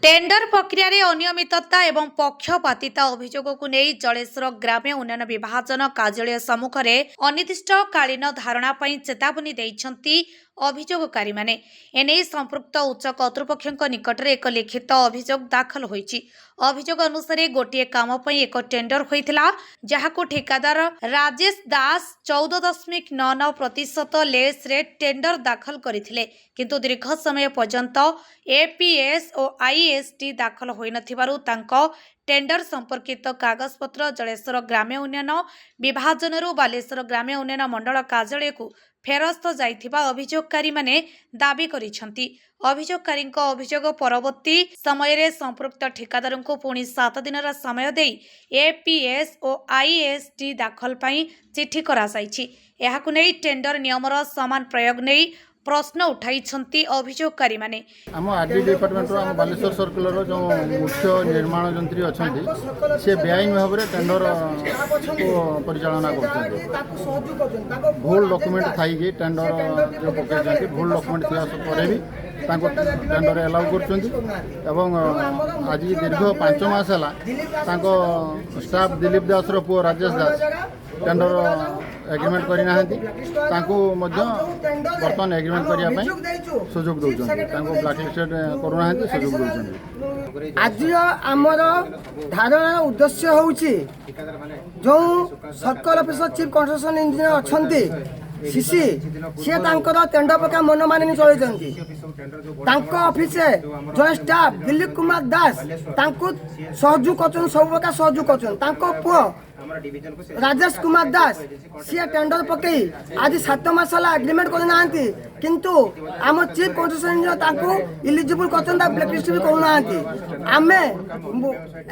Tender प्रक्रिया अनियमितता एवं पक्षपातिता अभियोग को नहीं जलेश्वर ग्राम्य उन्नयन विभाजन कार्यालय सम्मुख में अनिर्दिष्टकालीन धारणा चेतावनी देइछंती अभियोगकारी माने एने संपृक्त उच्च कर्तृपक्ष निकट में एक लिखित अभियोग दाखल होईछि। अभियोग अनुसार गोटे काम एक टेंडर होइथिला जहाको ठेकेदार राजेश दास 14.99% लेस रे टेंडर दाखल करथिले किंतु दीर्घ समय पर्यंत एपीएस और आईएसटी दाखल होई नथिबारु तांको टेंडर संपर्कित कागजपत्र जलेश्वर ग्राम्य उन्नयन विभाजन बालेश्वर ग्राम्य उन्नयन मंडल कार्यालय को फेरस्त जाइथिबा अभियोगकारी माने दाबी करिसंती। अभियोगकारी अभियोग परवर्ती समय रे संपृक्त ठेकेदार को पुणी 7 दिन समय दे एपीएस और आईएसटी दाखल पई चिठी करा जाइछि। एहाकु नै टेंडर नियमर समान प्रयोग नै प्रश्न उठाई अभियोगकारी माने आम आरडी डिपार्टमेंट आम बालेश्वर सर्कल जो मुख्य निर्माण जंत्री अच्छा से बेआईन भाव में टेंडर को परिचालना कर भूल डॉक्यूमेंट थी टेंडर जो पकड़ भूल डॉक्यूमेंट थी भी टेंडर एलाउ कर आज दीर्घ 5 मास है स्टाफ दिलीप दास पुओ राजेश दास टेंडर एग्रीमेंट करना बर्तमान एग्रीमेंट करने सुजोग दौरान ब्लाकलिस्टेड करूना सुजोग दौरान। आज आमर धारणा उद्देश्य हूँ जो circle officer chief construction engineer अच्छा सीसी सी टेंडर पक्का मन मानि चलते ऑफिस जो स्टाफ दिलीप कुमार दास सहयोग कर सब प्रकार सहयोग कर पुओ राजेश कुमार दास सी टेंडर पकई आज 7 मास एग्रीमेंट करना किंतु आम चीफ कंस्ट्रक्शन इंजीनियर इलिजिबल कर ब्लैकलिस्ट भी करूना आम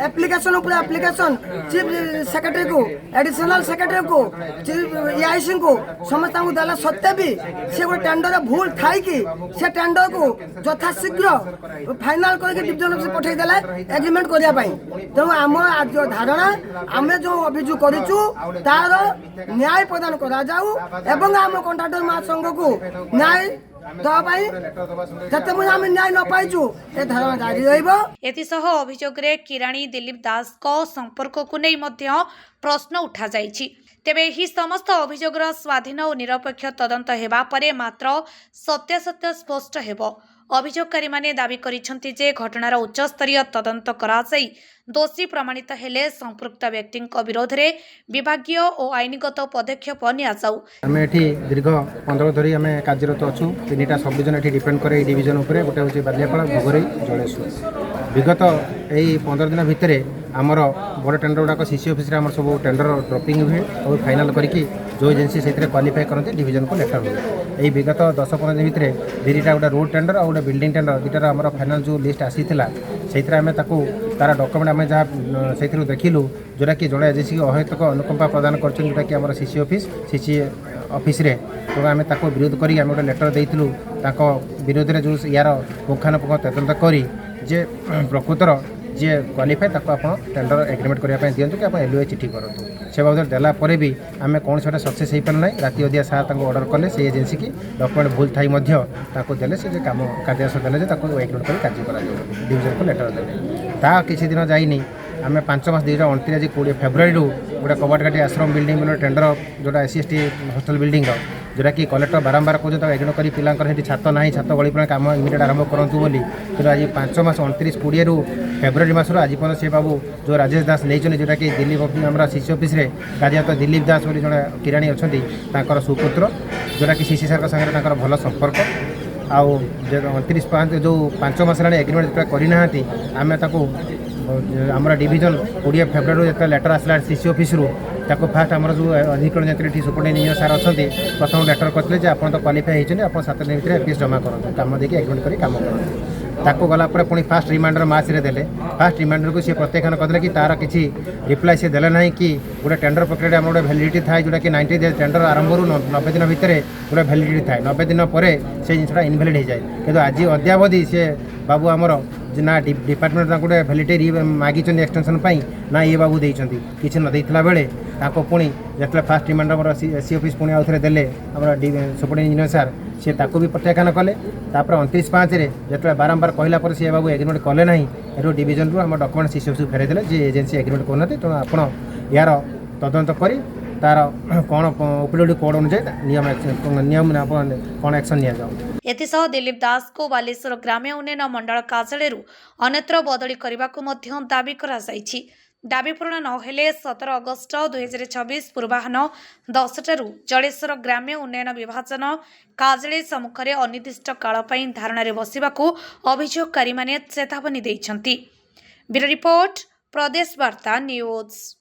एप्लिकेशन एप्लिकेशन चीफ सेक्रेटरी को एडिशनल सेक्रेटरी को चीफ एआईसी को समस्त देला सत्ते भी सी गोटे टेंडर भूल थाई कि से टेंडर को यथाशीघ्र फाइनाल करके डिविजन ऑफिस पठे देला एग्रीमेंट करने तेणु आम आज धारणा आम जो अभियोग करिचु तार न्याय प्रदान करा जाऊ एवं आम कॉन्ट्रैक्टर महासंघ को न्याय न्याय न पाइचु ए धारणा जारी रहिबो। एतिसह अभियोग रे किराणी दिलीप दास को संपर्क को नै मध्य प्रश्न उठा जाइछि। तेबे ही समस्त अभियोगर स्वाधीन और निरपेक्ष तदंत हेबा परे मात्र सत्यासत्य स्पष्ट हेबो। अभियोगकारी माने दाबी करिसंती जे घटनार उच्च स्तरीय तदंत करा जाई दोषी प्रमाणित हेले संपृक्त व्यक्ति विरोध में विभागीय और आईनगत पदक्षेप निया जाऊ। आमे एठी दीर्घ 15 धरी आमे कार्यरत अछु। 3टा सब डिविजन एठी डिपेंड करे डिविजन उपरे गोटे होची बालियापाड़ा भोगरी जलेश्वर। विगत यही 15 दिन भितर आमर बड़ टेंडर गुड़ाक सीसी ऑफिस आम सब टेंडर ड्रॉपिंग हुए और फाइनाल करके जो एजेंसी से क्वालिफाई करते डिविजन को लेटर हुए। यही विगत 10-15 दिन भितर 2टा गोटे रोड टेंडर और गोटे बिल्डिंग टेंडर 2टार आम फाइनाल जो लिस्ट आसी से आम तार डॉक्यूमेंट आम जहाँ से देखिलु जोटा कि जड़े एजेंसी अहेतुक अनुकंपा प्रदान करोटा कि आम सीसी ऑफिस रे तो आम विरोध करी आम गोटे लेटर देइथिलु ताको विरोध में जो यार पुंखानुपुंख तदंत करी जे प्रकृतर जी क्वालिफाए ताको आप टेंडर एग्रीमेंट करने दिंतु कि आप एलओए चिठी करूँ से बाबद देला परे भी आम कौन से सक्सेस हो पार ना राति अधिया सार ऑर्डर कले से एजेंसी की डॉक्यूमेंट भूल थी देले से काम कार्यादेश देले एग्रीमेंट कर कार्य कर डिविजन को लेटर देले ता किसी दिन जाइनी आम 5 मास 2029 20 फेब्रुआरी गोटे कबाटघाटी आश्रम बिल्डिंग टेंडर जोटा SC/ST हॉस्टल बिल्डिंग जोटा कि कलेक्टर बारंबार कहते एग्रीमेंट कर पिलांकर छात ना छात गली काम इमिडिएट आरंभ करूँ बोली कि आज 5 मास 29-20 फेब्रुआरी मास आज पर्यटन से बाबू जो राजेश दास नहीं जोटा कि दिलीप आम सीसी ऑफिस कार्यरत दिलीप दास बोली जड़े किराणी अच्छा सुपुत्र जोटा कि सीसी सार सागर भल संपर्क आउ 29 जो 5 मास एग्रीमेंट करना आम आमर डिविजन 20 फेब्रुआरी जो लेटर आसला सीसी ऑफिस फास्ट आम जो अधिकरण जंत्री सुपरिटेंडेंट इंजीनियर सार अच्छा प्रथम लेटर करते आप तो क्वालिफाई होती आप 7 दिन भितर एपीएस जमा करूँ कम देखिए एग्रीमेंट कर कम करूँ गलापर पुणी फास्ट रिमाइंडर मार्च देले फास्ट रिमाइंडर को सी प्रत्याख्यान करदे कि तार किसी रिप्लाई से देले ना कि गोटे टेंडर प्रक्रिया गोटे भैलिडिटी थाए जोटा कि 90 डेज टेंडर आरंभ 90 दिन भितर गोटे भैलिडिटी थाए 90 दिन पर से जिनसा इनभैलिड हो जाए कि आज अद्यावधि सी बाबू आमर ना डिपार्टमेंट गोटे भैलिडिटी मागी एक्सटेंशन ना ये बाबू देती किसी न देता बेले पुणी जो फास्ट रिमाइंडर SC ऑफिस पुणी आउ थे देले सुपरिटेंडेंट इंजीनियर सार सी ताकू भी प्रत्याख्यान कले 29/5 जो बारंबार कहला पर सी बाबू एग्रीमेंट कले ना एरू डिविजन रू आम डॉक्यूमेंट सी सब फेरई देले जे एजेंसी एग्रीमेंट करना तेणु आपण यार तदंत कर तार कौन ओपीडी कोड अनुसार नियम कौन एक्शन नि जाऊ। एथिसह दिलीप दास को बालेश्वर ग्राम्य उन्नयन मंडल कार्यालय अन्यत्र बदली करने को दाबी कराଯାଇଛି। दाबी पूर्ण नहेले 17 अगस्ट 2026 पूर्वाह्न 10टारू जलेश्वर ग्राम्य उन्नयन विभाजन कार्यालय सम्मुख में अनिर्दिष्ट काल धारणा बसिबाकू अभियोगकारी माने चेतावनी दैछंती। ब्यूरो रिपोर्ट प्रदेश वार्ता न्यूज।